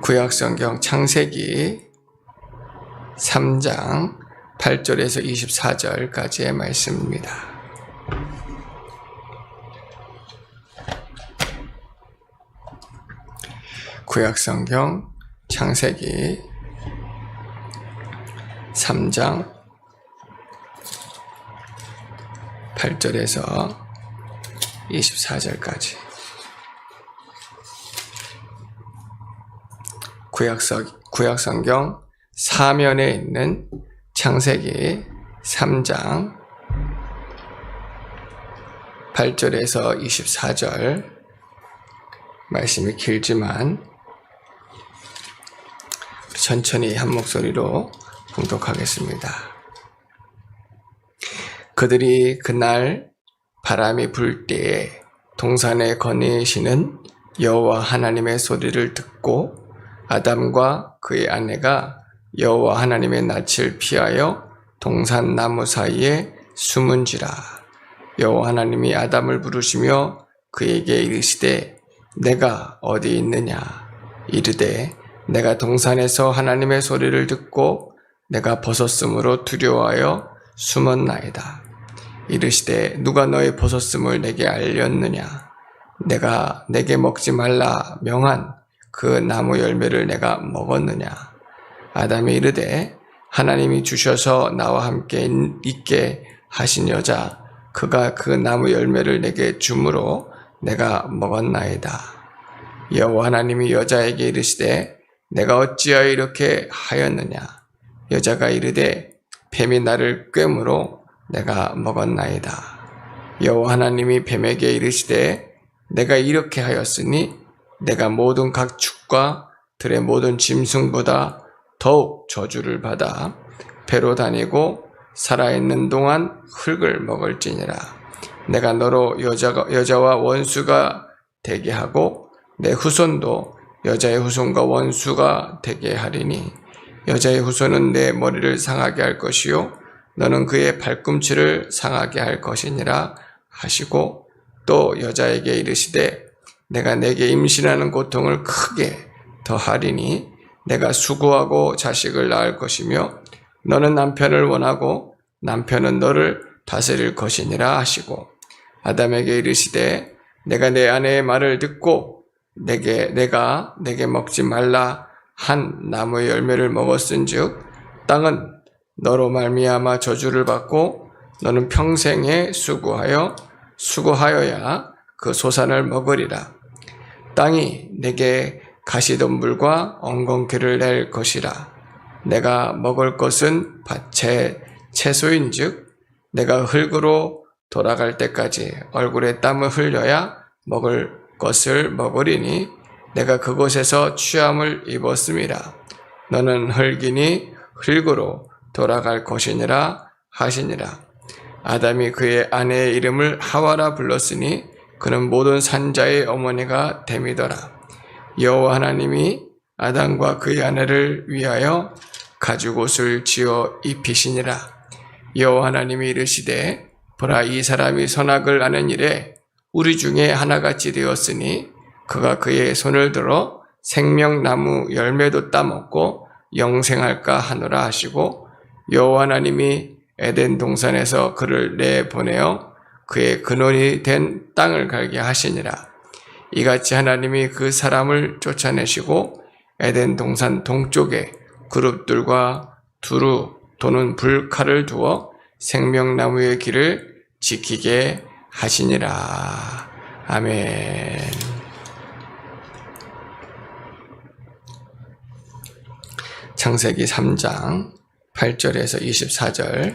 구약성경 창세기 3장 8절에서 24절까지의 말씀입니다. 구약성경 창세기 3장 8절에서 24절까지 구약성경 사면에 있는 창세기 3장 8절에서 24절 말씀이 길지만 천천히 한 목소리로 봉독하겠습니다. 그들이 그날 바람이 불 때에 동산에 거니시는 여호와 하나님의 소리를 듣고 아담과 그의 아내가 여호와 하나님의 낯을 피하여 동산 나무 사이에 숨은지라. 여호와 하나님이 아담을 부르시며 그에게 이르시되 내가 어디 있느냐. 이르되 내가 동산에서 하나님의 소리를 듣고 내가 벗었으므로 두려워하여 숨었나이다. 이르시되 누가 너의 벗었음을 내게 알렸느냐. 내가 내게 먹지 말라 명한 그 나무 열매를 내가 먹었느냐. 아담이 이르되 하나님이 주셔서 나와 함께 있게 하신 여자 그가 그 나무 열매를 내게 주므로 내가 먹었나이다. 여호와 하나님이 여자에게 이르시되 내가 어찌하여 이렇게 하였느냐. 여자가 이르되 뱀이 나를 꿰므로 내가 먹었나이다. 여호와 하나님이 뱀에게 이르시되 내가 이렇게 하였으니 내가 모든 각 축과 들의 모든 짐승보다 더욱 저주를 받아 배로 다니고 살아있는 동안 흙을 먹을지니라. 내가 너로 여자와 원수가 되게 하고 내 후손도 여자의 후손과 원수가 되게 하리니 여자의 후손은 내 머리를 상하게 할 것이요 너는 그의 발꿈치를 상하게 할 것이니라 하시고 또 여자에게 이르시되 내가 내게 임신하는 고통을 크게 더하리니 내가 수고하고 자식을 낳을 것이며 너는 남편을 원하고 남편은 너를 다스릴 것이니라 하시고 아담에게 이르시되 내가 내 아내의 말을 듣고 내가 내게 먹지 말라 한 나무의 열매를 먹었은즉 땅은 너로 말미암아 저주를 받고 너는 평생에 수고하여야 그 소산을 먹으리라. 땅이 내게 가시덤불과 엉겅퀴를 낼 것이라. 내가 먹을 것은 밭의 채소인즉 내가 흙으로 돌아갈 때까지 얼굴에 땀을 흘려야 먹을 것을 먹으리니 내가 그곳에서 취함을 입었음이라. 너는 흙이니 흙으로 돌아갈 것이니라 하시니라. 아담이 그의 아내의 이름을 하와라 불렀으니 그는 모든 산자의 어머니가 됨이더라. 여호와 하나님이 아담과 그의 아내를 위하여 가죽옷을 지어 입히시니라. 여호와 하나님이 이르시되 보라 이 사람이 선악을 아는 일에 우리 중에 하나같이 되었으니 그가 그의 손을 들어 생명나무 열매도 따먹고 영생할까 하노라 하시고 여호와 하나님이 에덴 동산에서 그를 내보내어 그의 근원이 된 땅을 갈게 하시니라. 이같이 하나님이 그 사람을 쫓아내시고 에덴 동산 동쪽에 그룹들과 두루 도는 불칼을 두어 생명나무의 길을 지키게 하시니라. 아멘. 창세기 3장 8절에서 24절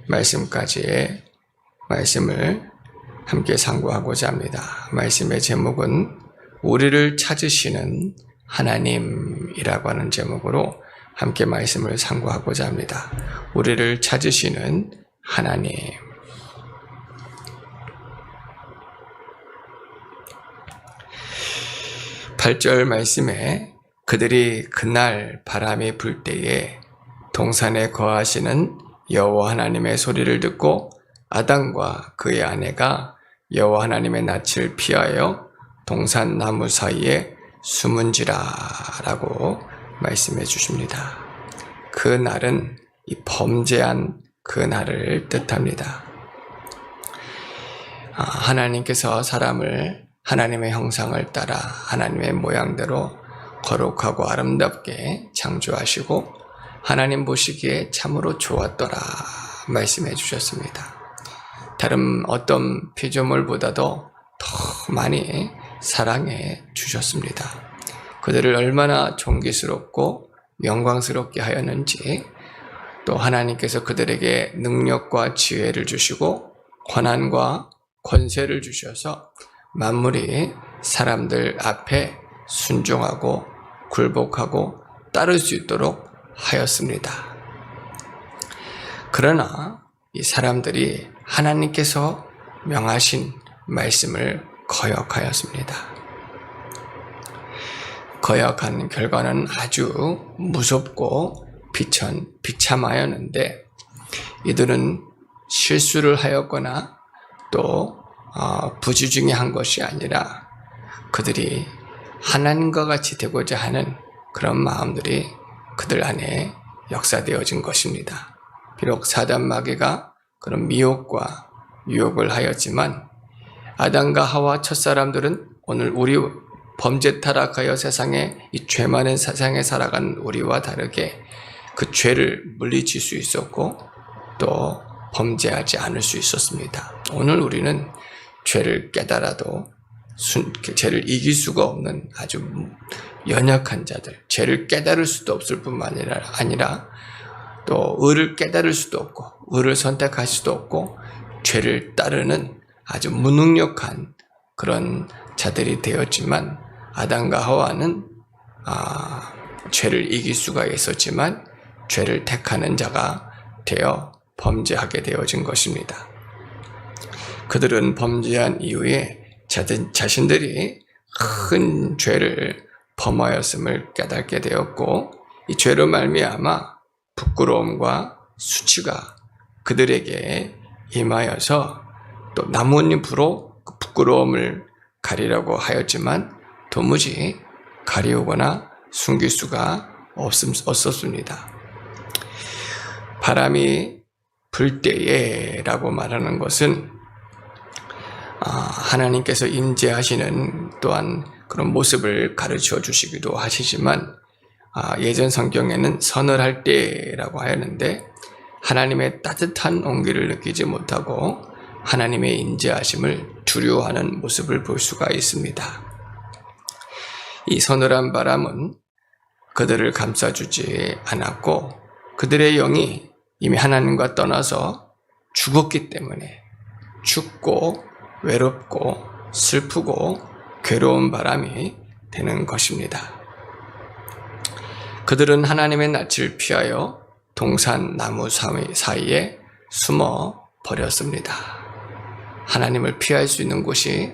말씀까지의 말씀을 함께 상고하고자 합니다. 말씀의 제목은 우리를 찾으시는 하나님이라고 하는 제목으로 함께 말씀을 상고하고자 합니다. 우리를 찾으시는 하나님. 8절 말씀에 그들이 그날 바람이 불 때에 동산에 거하시는 여호와 하나님의 소리를 듣고 아담과 그의 아내가 여호와 하나님의 낯을 피하여 동산 나무 사이에 숨은지라 라고 말씀해 주십니다. 그 날은 이 범죄한 그 날을 뜻합니다. 하나님께서 사람을 하나님의 형상을 따라 하나님의 모양대로 거룩하고 아름답게 창조하시고 하나님 보시기에 참으로 좋았더라 말씀해 주셨습니다. 다른 어떤 피조물보다도 더 많이 사랑해 주셨습니다. 그들을 얼마나 존귀스럽고 영광스럽게 하였는지, 또 하나님께서 그들에게 능력과 지혜를 주시고 권한과 권세를 주셔서 만물이 사람들 앞에 순종하고 굴복하고 따를 수 있도록 하였습니다. 그러나 이 사람들이 하나님께서 명하신 말씀을 거역하였습니다. 거역한 결과는 아주 무섭고 비참하였는데, 이들은 실수를 하였거나 또 부지중에 한 것이 아니라 그들이 하나님과 같이 되고자 하는 그런 마음들이 그들 안에 역사되어진 것입니다. 비록 사단 마귀가 그런 미혹과 유혹을 하였지만 아담과 하와 첫사람들은 오늘 우리 범죄 타락하여 세상에 이 죄 많은 세상에 살아간 우리와 다르게 그 죄를 물리칠 수 있었고 또 범죄하지 않을 수 있었습니다. 오늘 우리는 죄를 깨달아도 죄를 이길 수가 없는 아주 연약한 자들, 죄를 깨달을 수도 없을 뿐만 아니라 또 의를 깨달을 수도 없고 의를 선택할 수도 없고 죄를 따르는 아주 무능력한 그런 자들이 되었지만, 아담과 하와는 죄를 이길 수가 있었지만 죄를 택하는 자가 되어 범죄하게 되어진 것입니다. 그들은 범죄한 이후에 자신들이 큰 죄를 범하였음을 깨닫게 되었고, 이 죄로 말미암아 부끄러움과 수치가 그들에게 임하여서 또 나뭇잎으로 그 부끄러움을 가리려고 하였지만 도무지 가리우거나 숨길 수가 없었습니다. 바람이 불 때에 라고 말하는 것은 하나님께서 임재하시는 또한 그런 모습을 가르쳐 주시기도 하시지만, 예전 성경에는 서늘할 때라고 하였는데 하나님의 따뜻한 온기를 느끼지 못하고 하나님의 임재하심을 두려워하는 모습을 볼 수가 있습니다. 이 서늘한 바람은 그들을 감싸주지 않았고 그들의 영이 이미 하나님과 떠나서 죽었기 때문에 춥고 외롭고 슬프고 괴로운 바람이 되는 것입니다. 그들은 하나님의 낯을 피하여 동산 나무 사이에 숨어 버렸습니다. 하나님을 피할 수 있는 곳이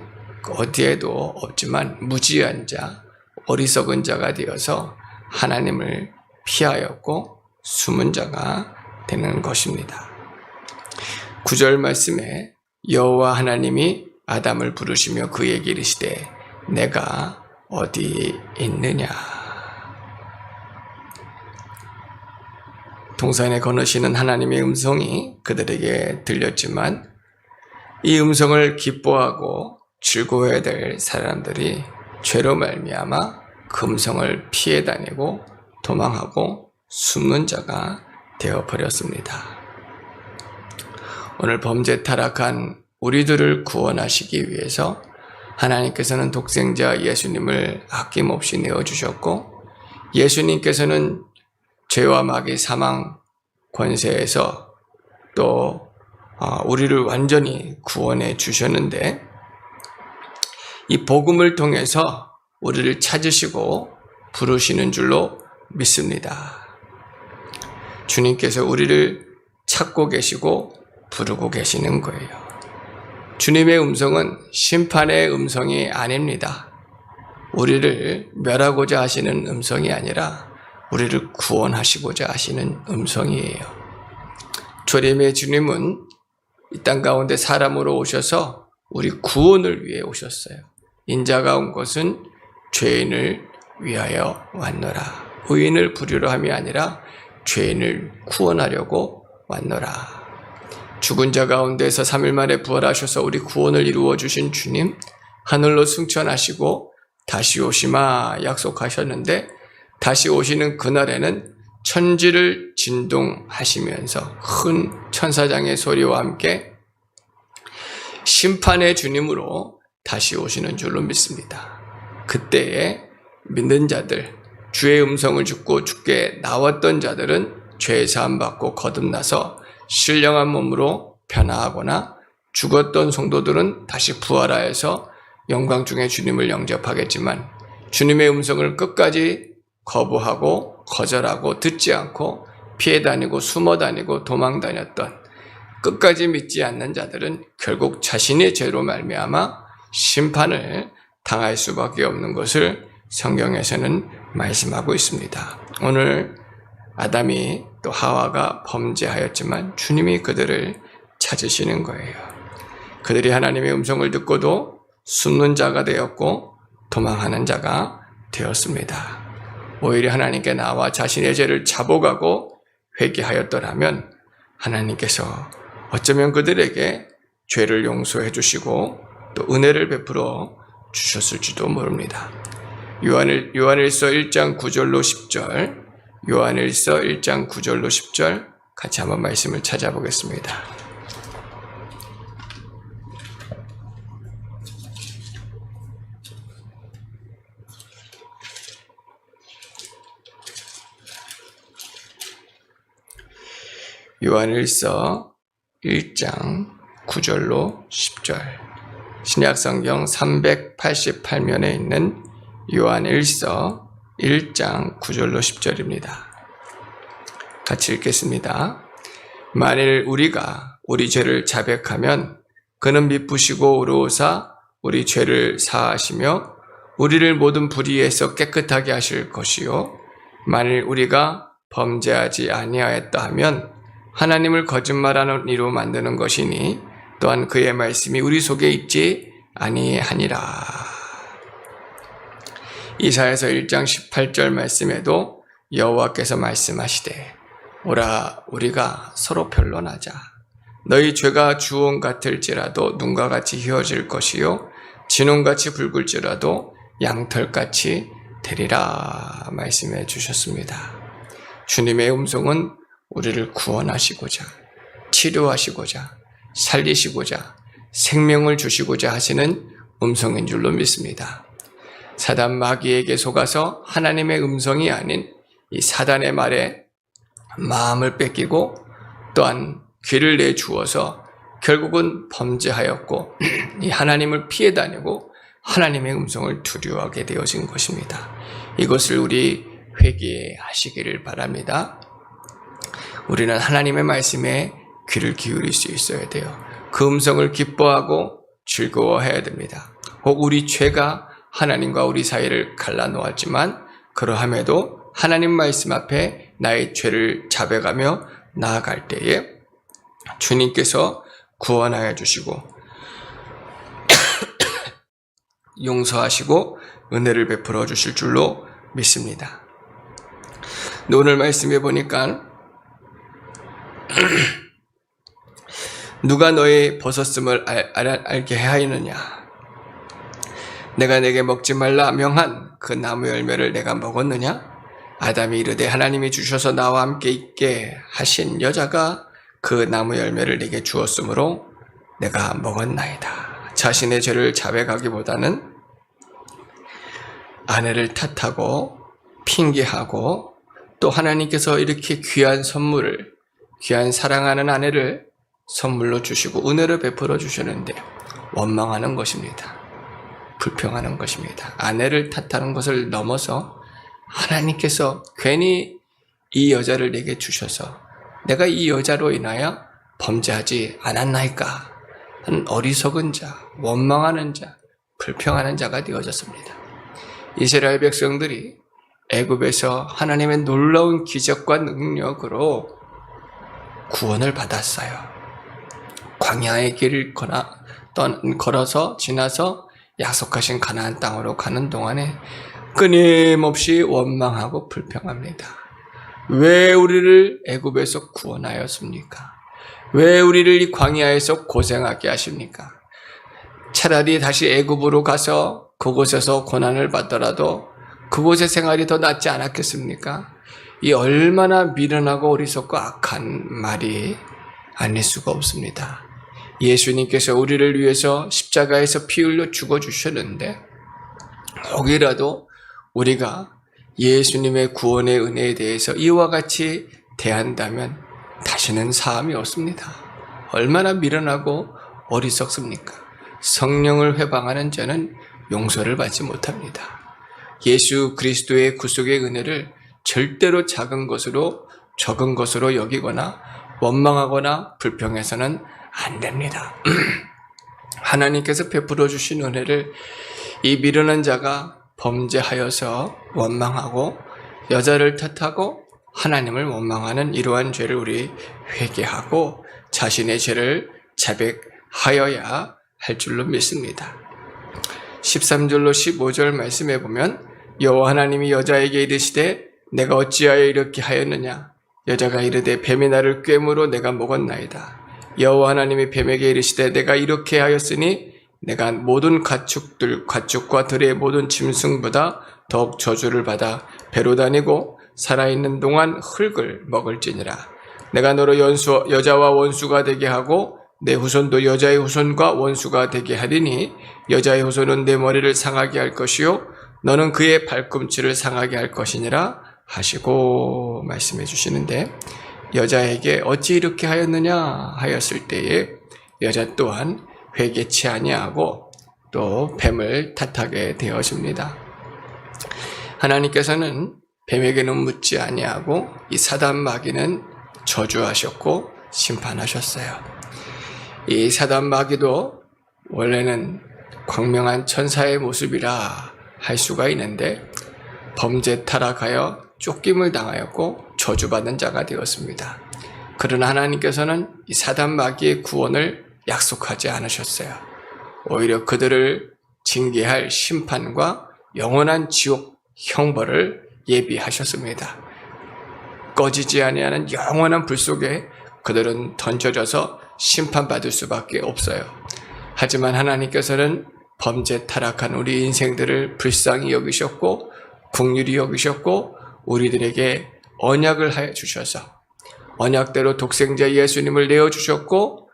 어디에도 없지만 무지한 자, 어리석은 자가 되어서 하나님을 피하였고 숨은 자가 되는 것입니다. 9절 말씀에 여호와 하나님이 아담을 부르시며 그에게 이르시되 내가 어디 있느냐. 동산에 거느시는 하나님의 음성이 그들에게 들렸지만 이 음성을 기뻐하고 즐거워해야 될 사람들이 죄로 말미암아 그 음성을 피해 다니고 도망하고 숨는 자가 되어버렸습니다. 오늘 범죄 타락한 우리들을 구원하시기 위해서 하나님께서는 독생자 예수님을 아낌없이 내어주셨고, 예수님께서는 죄와 마귀 사망 권세에서 또 우리를 완전히 구원해 주셨는데, 이 복음을 통해서 우리를 찾으시고 부르시는 줄로 믿습니다. 주님께서 우리를 찾고 계시고 부르고 계시는 거예요. 주님의 음성은 심판의 음성이 아닙니다. 우리를 멸하고자 하시는 음성이 아니라 우리를 구원하시고자 하시는 음성이에요. 조림의 주님은 이 땅 가운데 사람으로 오셔서 우리 구원을 위해 오셨어요. 인자가 온 것은 죄인을 위하여 왔노라. 의인을 부리려 함이 아니라 죄인을 구원하려고 왔노라. 죽은 자 가운데서 3일 만에 부활하셔서 우리 구원을 이루어 주신 주님, 하늘로 승천하시고 다시 오시마 약속하셨는데, 다시 오시는 그날에는 천지를 진동하시면서 큰 천사장의 소리와 함께 심판의 주님으로 다시 오시는 줄로 믿습니다. 그때에 믿는 자들, 주의 음성을 듣고 주께 나왔던 자들은 죄 사함 받고 거듭나서 신령한 몸으로 변화하거나, 죽었던 성도들은 다시 부활하여서 영광 중에 주님을 영접하겠지만, 주님의 음성을 끝까지 거부하고 거절하고 듣지 않고 피해 다니고 숨어 다니고 도망 다녔던, 끝까지 믿지 않는 자들은 결국 자신의 죄로 말미암아 심판을 당할 수밖에 없는 것을 성경에서는 말씀하고 있습니다. 오늘 아담이 또 하와가 범죄하였지만 주님이 그들을 찾으시는 거예요. 그들이 하나님의 음성을 듣고도 숨는 자가 되었고 도망하는 자가 되었습니다. 오히려 하나님께 나와 자신의 죄를 자복하고 회개하였더라면 하나님께서 어쩌면 그들에게 죄를 용서해 주시고 또 은혜를 베풀어 주셨을지도 모릅니다. 요한일서 1장 9절로 10절, 요한일서 1장 9절로 10절 같이 한번 말씀을 찾아보겠습니다. 요한일서 1장 9절로 10절, 신약성경 388면에 있는 요한일서 1장 9절로 10절입니다. 같이 읽겠습니다. 만일 우리가 우리 죄를 자백하면 그는 미쁘시고 의로우사 우리 죄를 사하시며 우리를 모든 불의에서 깨끗하게 하실 것이요, 만일 우리가 범죄하지 아니하였다 하면 하나님을 거짓말하는 이로 만드는 것이니 또한 그의 말씀이 우리 속에 있지 아니하니라. 이사야서 1장 18절 말씀에도 여호와께서 말씀하시되 오라 우리가 서로 변론하자. 너희 죄가 주홍 같을지라도 눈과 같이 휘어질 것이요 진홍같이 붉을지라도 양털같이 되리라 말씀해 주셨습니다. 주님의 음성은 우리를 구원하시고자, 치료하시고자, 살리시고자, 생명을 주시고자 하시는 음성인 줄로 믿습니다. 사단 마귀에게 속아서 하나님의 음성이 아닌 이 사단의 말에 마음을 뺏기고 또한 귀를 내주어서 결국은 범죄하였고 이 하나님을 피해 다니고 하나님의 음성을 두려워하게 되어진 것입니다. 이것을 우리 회개하시기를 바랍니다. 우리는 하나님의 말씀에 귀를 기울일 수 있어야 돼요. 그 음성을 기뻐하고 즐거워해야 됩니다. 혹 우리 죄가 하나님과 우리 사이를 갈라놓았지만 그러함에도 하나님 말씀 앞에 나의 죄를 자백하며 나아갈 때에 주님께서 구원하여 주시고 용서하시고 은혜를 베풀어 주실 줄로 믿습니다. 오늘 말씀해 보니까 누가 너의 벗었음을 알게 하였느냐? 내가 내게 먹지 말라 명한 그 나무 열매를 내가 먹었느냐? 아담이 이르되 하나님이 주셔서 나와 함께 있게 하신 여자가 그 나무 열매를 내게 주었으므로 내가 먹었나이다. 자신의 죄를 자백하기보다는 아내를 탓하고 핑계하고 또 하나님께서 이렇게 귀한 선물을, 귀한 사랑하는 아내를 선물로 주시고 은혜를 베풀어 주셨는데 원망하는 것입니다. 불평하는 것입니다. 아내를 탓하는 것을 넘어서 하나님께서 괜히 이 여자를 내게 주셔서 내가 이 여자로 인하여 범죄하지 않았나이까 하는 어리석은 자, 원망하는 자, 불평하는 자가 되어졌습니다. 이스라엘 백성들이 애굽에서 하나님의 놀라운 기적과 능력으로 구원을 받았어요. 광야의 길을 걸어서 지나서 약속하신 가나안 땅으로 가는 동안에 끊임없이 원망하고 불평합니다. 왜 우리를 애굽에서 구원하였습니까? 왜 우리를 이 광야에서 고생하게 하십니까? 차라리 다시 애굽으로 가서 그곳에서 고난을 받더라도 그곳의 생활이 더 낫지 않았겠습니까? 이 얼마나 미련하고 어리석고 악한 말이 아닐 수가 없습니다. 예수님께서 우리를 위해서 십자가에서 피 흘려 죽어주셨는데 혹이라도 우리가 예수님의 구원의 은혜에 대해서 이와 같이 대한다면 다시는 사함이 없습니다. 얼마나 미련하고 어리석습니까? 성령을 회방하는 자는 용서를 받지 못합니다. 예수 그리스도의 구속의 은혜를 절대로 작은 것으로 적은 것으로 여기거나 원망하거나 불평해서는 안 됩니다. 하나님께서 베풀어 주신 은혜를 이 미련한 자가 범죄하여서 원망하고 여자를 탓하고 하나님을 원망하는 이러한 죄를 우리 회개하고 자신의 죄를 자백하여야 할 줄로 믿습니다. 13절로 15절 말씀에 보면 여호와 하나님이 여자에게 이르시되 내가 어찌하여 이렇게 하였느냐? 여자가 이르되 뱀이 나를 꿰므로 내가 먹었나이다. 여호와 하나님이 뱀에게 이르시되 내가 이렇게 하였으니 내가 모든 가축과 들의 모든 짐승보다 더욱 저주를 받아 배로 다니고 살아있는 동안 흙을 먹을지니라. 내가 너로 여자와 원수가 되게 하고 내 후손도 여자의 후손과 원수가 되게 하리니 여자의 후손은 내 머리를 상하게 할 것이요 너는 그의 발꿈치를 상하게 할 것이니라 하시고 말씀해 주시는데 여자에게 어찌 이렇게 하였느냐 하였을 때에 여자 또한 회개치 아니하고 또 뱀을 탓하게 되어집니다. 하나님께서는 뱀에게는 묻지 아니하고 이 사단 마귀는 저주하셨고 심판하셨어요. 이 사단 마귀도 원래는 광명한 천사의 모습이라 할 수가 있는데 범죄 타락하여 쫓김을 당하였고 저주받은 자가 되었습니다. 그러나 하나님께서는 이 사단 마귀의 구원을 약속하지 않으셨어요. 오히려 그들을 징계할 심판과 영원한 지옥 형벌을 예비하셨습니다. 꺼지지 아니하는 영원한 불 속에 그들은 던져져서 심판받을 수밖에 없어요. 하지만 하나님께서는 범죄 타락한 우리 인생들을 불쌍히 여기셨고 긍휼히 여기셨고 우리들에게 언약을 해 주셔서 언약대로 독생자 예수님을 내어주셨고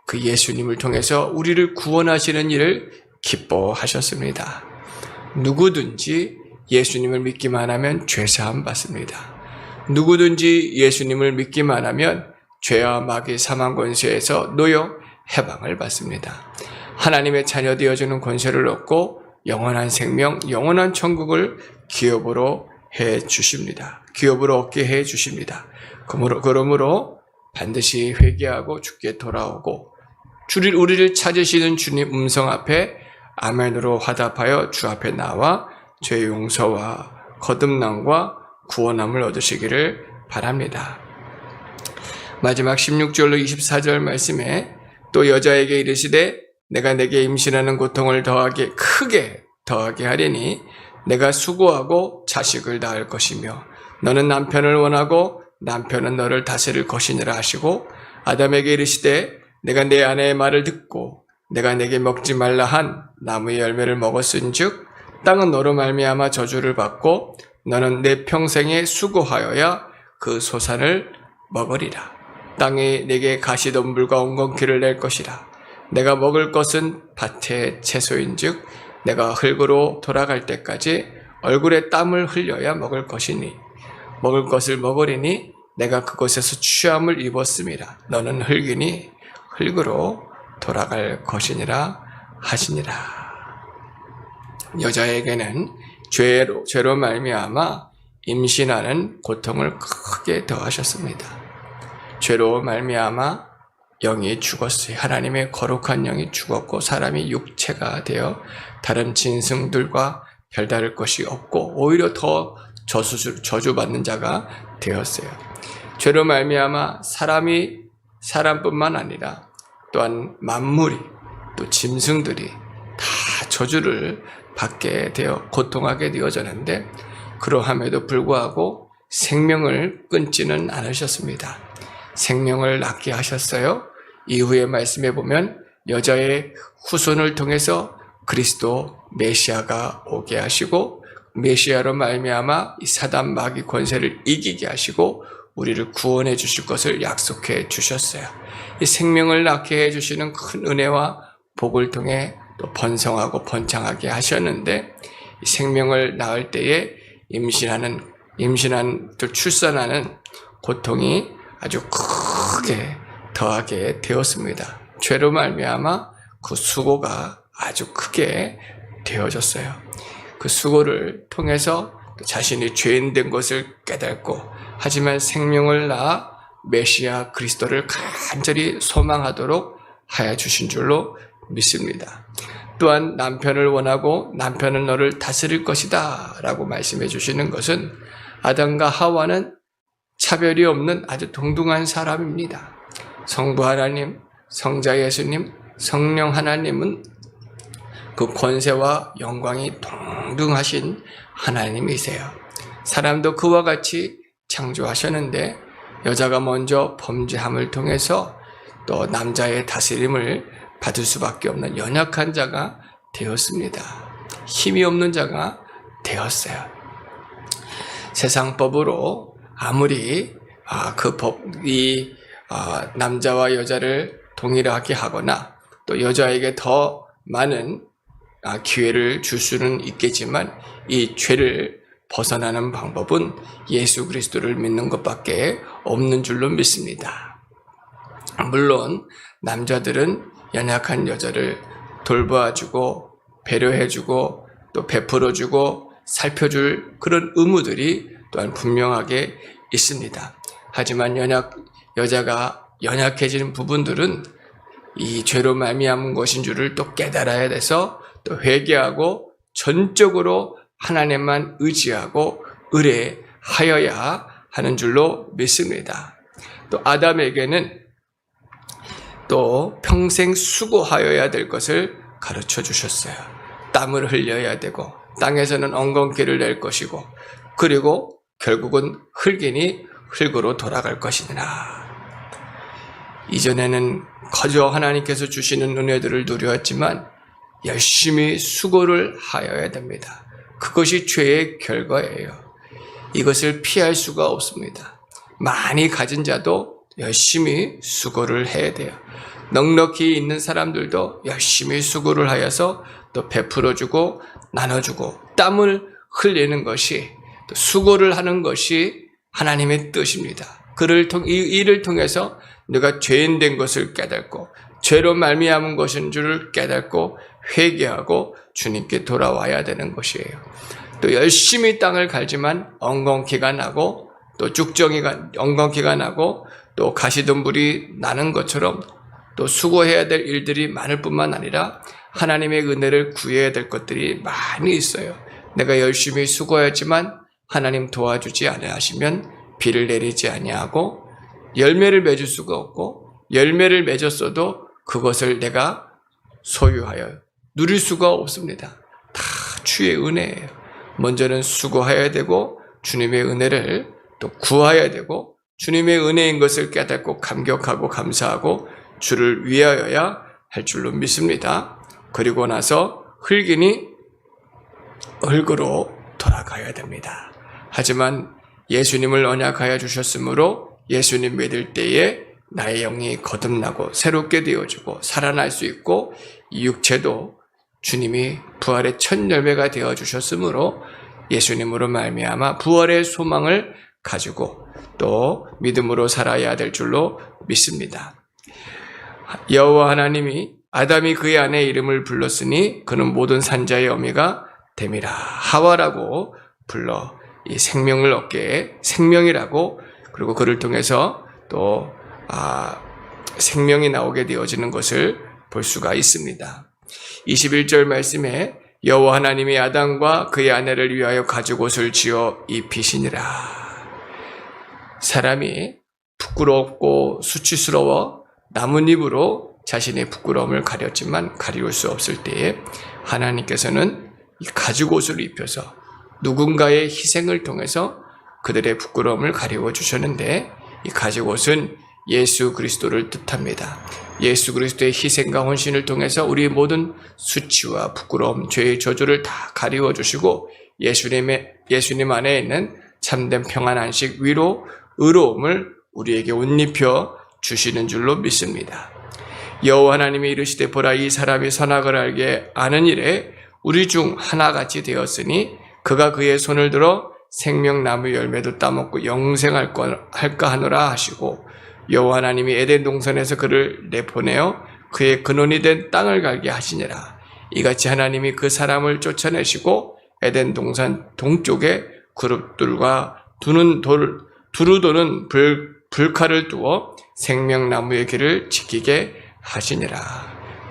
그 예수님을 통해서 우리를 구원하시는 일을 기뻐하셨습니다. 누구든지 예수님을 믿기만 하면 죄사함 받습니다. 누구든지 예수님을 믿기만 하면 죄와 마귀 사망 권세에서 놓여 해방을 받습니다. 하나님의 자녀 되어주는 권세를 얻고 영원한 생명, 영원한 천국을 기업으로 해 주십니다. 기업으로 얻게 해 주십니다. 그러므로 반드시 회개하고 주께 돌아오고 우리를 찾으시는 주님 음성 앞에 아멘으로 화답하여 주 앞에 나와 죄 용서와 거듭남과 구원함을 얻으시기를 바랍니다. 마지막 16절로 24절 말씀에 또 여자에게 이르시되 내가 내게 임신하는 고통을 크게 더하게 하리니 내가 수고하고 자식을 낳을 것이며 너는 남편을 원하고 남편은 너를 다스릴 것이니라 하시고 아담에게 이르시되 내가 내 아내의 말을 듣고 내가 내게 먹지 말라 한 나무의 열매를 먹었은즉 땅은 너로 말미암아 저주를 받고 너는 내 평생에 수고하여야 그 소산을 먹으리라. 땅이 내게 가시덤불과 엉겅퀴를 낼 것이라. 내가 먹을 것은 밭의 채소인즉 내가 흙으로 돌아갈 때까지 얼굴에 땀을 흘려야 먹을 것이니 먹을 것을 먹으리니 내가 그곳에서 취함을 입었음이라. 너는 흙이니 흙으로 돌아갈 것이니라 하시니라. 여자에게는 죄로 말미암아 임신하는 고통을 크게 더하셨습니다. 죄로 말미암아 영이 죽었어요. 하나님의 거룩한 영이 죽었고 사람이 육체가 되어 다른 짐승들과 별다를 것이 없고 오히려 더 저주받는 자가 되었어요. 죄로 말미암아 사람뿐만 아니라 또한 만물이 또 짐승들이 다 저주를 받게 되어 고통하게 되어졌는데 그러함에도 불구하고 생명을 끊지는 않으셨습니다. 생명을 낳게 하셨어요. 이후의 말씀에 보면 여자의 후손을 통해서 그리스도 메시아가 오게 하시고 메시아로 말미암아 이 사단 마귀 권세를 이기게 하시고 우리를 구원해 주실 것을 약속해 주셨어요. 이 생명을 낳게 해 주시는 큰 은혜와 복을 통해 또 번성하고 번창하게 하셨는데 이 생명을 낳을 때에 임신한 또 출산하는 고통이 아주 크게 더하게 되었습니다. 죄로 말미암아 그 수고가 아주 크게 되어졌어요. 그 수고를 통해서 자신이 죄인 된 것을 깨닫고 하지만 생명을 낳아 메시아 그리스도를 간절히 소망하도록 하여 주신 줄로 믿습니다. 또한 남편을 원하고 남편은 너를 다스릴 것이다 라고 말씀해 주시는 것은 아담과 하와는 차별이 없는 아주 동등한 사람입니다. 성부 하나님, 성자 예수님, 성령 하나님은 그 권세와 영광이 동등하신 하나님이세요. 사람도 그와 같이 창조하셨는데 여자가 먼저 범죄함을 통해서 또 남자의 다스림을 받을 수밖에 없는 연약한 자가 되었습니다. 힘이 없는 자가 되었어요. 세상 법으로 아무리 그 법이 남자와 여자를 동일하게 하거나 또 여자에게 더 많은 기회를 줄 수는 있겠지만 이 죄를 벗어나는 방법은 예수 그리스도를 믿는 것밖에 없는 줄로 믿습니다. 물론 남자들은 연약한 여자를 돌봐주고 배려해주고 또 베풀어주고 살펴줄 그런 의무들이 또한 분명하게 있습니다. 하지만 여자가 연약해지는 부분들은 이 죄로 말미암은 것인 줄을 또 깨달아야 돼서 또 회개하고 전적으로 하나님만 의지하고 의뢰하여야 하는 줄로 믿습니다. 또 아담에게는 또 평생 수고하여야 될 것을 가르쳐 주셨어요. 땀을 흘려야 되고 땅에서는 엉겅퀴를 낼 것이고 그리고 결국은 흙이니 흙으로 돌아갈 것이니라. 이전에는 거저 하나님께서 주시는 은혜들을 누렸지만 열심히 수고를 하여야 됩니다. 그것이 죄의 결과예요. 이것을 피할 수가 없습니다. 많이 가진 자도 열심히 수고를 해야 돼요. 넉넉히 있는 사람들도 열심히 수고를 하여서 또 베풀어주고 나눠주고 땀을 흘리는 것이 또 수고를 하는 것이 하나님의 뜻입니다. 이 일을 통해서 내가 죄인 된 것을 깨닫고 죄로 말미암은 것인 줄을 깨닫고 회개하고 주님께 돌아와야 되는 것이에요. 또 열심히 땅을 갈지만 엉겅퀴가 나고 또 엉겅퀴가 나고 또 가시덤불이 나는 것처럼 또 수고해야 될 일들이 많을 뿐만 아니라 하나님의 은혜를 구해야 될 것들이 많이 있어요. 내가 열심히 수고하지만 하나님 도와주지 아니하시면 비를 내리지 아니하고 열매를 맺을 수가 없고 열매를 맺었어도 그것을 내가 소유하여 누릴 수가 없습니다. 다 주의 은혜예요. 먼저는 수고해야 되고 주님의 은혜를 또 구해야 되고 주님의 은혜인 것을 깨닫고 감격하고 감사하고 주를 위하여야 할 줄로 믿습니다. 그리고 나서 흙이니 흙으로 돌아가야 됩니다. 하지만 예수님을 언약하여 주셨으므로 예수님 믿을 때에 나의 영이 거듭나고 새롭게 되어지고 살아날 수 있고 이 육체도 주님이 부활의 첫 열매가 되어 주셨으므로 예수님으로 말미암아 부활의 소망을 가지고 또 믿음으로 살아야 될 줄로 믿습니다. 여호와 하나님이 아담이 그의 아내의 이름을 불렀으니 그는 모든 산자의 어미가 됨이라. 하와라고 불러 이 생명을 얻게 생명이라고 그리고 그를 통해서 또 생명이 나오게 되어지는 것을 볼 수가 있습니다. 21절 말씀에 여호와 하나님이 아담과 그의 아내를 위하여 가죽옷을 지어 입히시니라. 사람이 부끄럽고 수치스러워 나뭇잎으로 자신의 부끄러움을 가렸지만 가리울 수 없을 때에 하나님께서는 이 가죽옷을 입혀서 누군가의 희생을 통해서 그들의 부끄러움을 가리워 주셨는데, 이 가죽옷은 예수 그리스도를 뜻합니다. 예수 그리스도의 희생과 헌신을 통해서 우리의 모든 수치와 부끄러움, 죄의 저주를 다 가리워 주시고 예수님 안에 있는 참된 평안, 안식, 위로, 의로움을 우리에게 옷 입혀 주시는 줄로 믿습니다. 여호와 하나님이 이르시되 보라, 이 사람이 선악을 알게 아는 일에 우리 중 하나같이 되었으니 그가 그의 손을 들어 생명나무 열매도 따먹고 영생할까 하노라 하시고, 여호와 하나님이 에덴 동산에서 그를 내보내어 그의 근원이 된 땅을 갈게 하시니라. 이같이 하나님이 그 사람을 쫓아내시고 에덴 동산 동쪽에 그룹들과 두루 도는 불칼을 두어 생명나무의 길을 지키게 하시니라.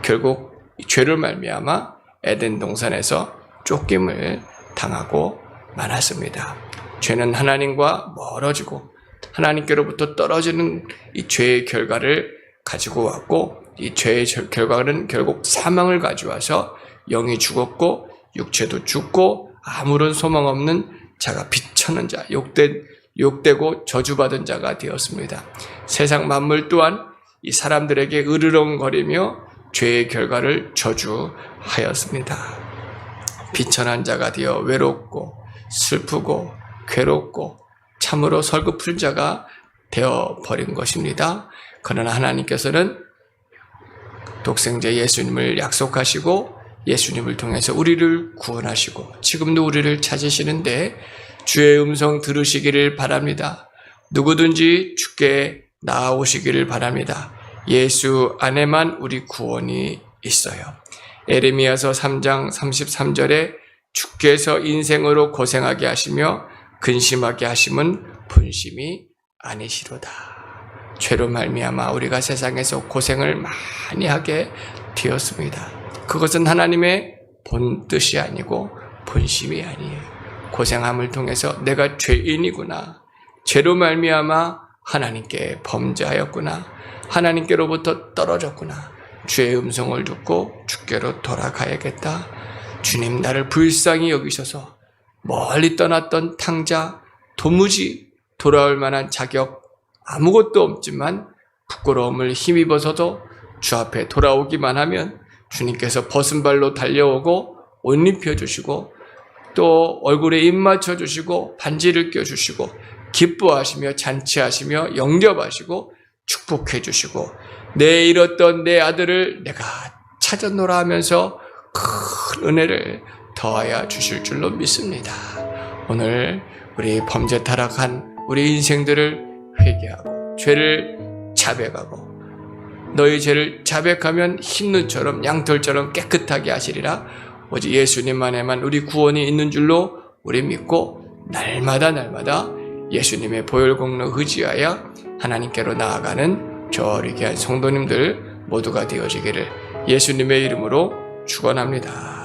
결국 죄를 말미암아 에덴 동산에서 쫓김을 당하고 말았습니다. 죄는 하나님과 멀어지고 하나님께로부터 떨어지는 이 죄의 결과를 가지고 왔고, 이 죄의 결과는 결국 사망을 가져와서 영이 죽었고 육체도 죽고 아무런 소망 없는 자가 비천한 자, 욕되고 저주받은 자가 되었습니다. 세상 만물 또한 이 사람들에게 으르렁거리며 죄의 결과를 저주하였습니다. 비천한 자가 되어 외롭고 슬프고 괴롭고 참으로 설급풀 자가 되어버린 것입니다. 그러나 하나님께서는 독생자 예수님을 약속하시고 예수님을 통해서 우리를 구원하시고 지금도 우리를 찾으시는데, 주의 음성 들으시기를 바랍니다. 누구든지 주께 나아오시기를 바랍니다. 예수 안에만 우리 구원이 있어요. 에레미야서 3장 33절에 주께서 인생으로 고생하게 하시며 근심하게 하심은 분심이 아니시로다. 죄로 말미암아 우리가 세상에서 고생을 많이 하게 되었습니다. 그것은 하나님의 본뜻이 아니고 본심이 아니에요. 고생함을 통해서 내가 죄인이구나, 죄로 말미암아 하나님께 범죄하였구나, 하나님께로부터 떨어졌구나, 주의 음성을 듣고 주께로 돌아가야겠다. 주님, 나를 불쌍히 여기셔서 멀리 떠났던 탕자, 도무지 돌아올 만한 자격 아무것도 없지만 부끄러움을 힘입어서도 주 앞에 돌아오기만 하면 주님께서 벗은 발로 달려오고 옷 입혀주시고 또 얼굴에 입 맞춰주시고 반지를 껴주시고 기뻐하시며 잔치하시며 영접하시고 축복해주시고 내 잃었던 내 아들을 내가 찾았노라 하면서 큰 은혜를 더하여 주실 줄로 믿습니다. 오늘 우리 범죄 타락한 우리 인생들을 회개하고 죄를 자백하고 너희 죄를 자백하면 흰눈처럼 양털처럼 깨끗하게 하시리라. 오직 예수님 안에만 우리 구원이 있는 줄로 우리 믿고 날마다 예수님의 보혈 공로 의지하여 하나님께로 나아가는 저리 귀한 성도님들 모두가 되어지기를 예수님의 이름으로 축원합니다.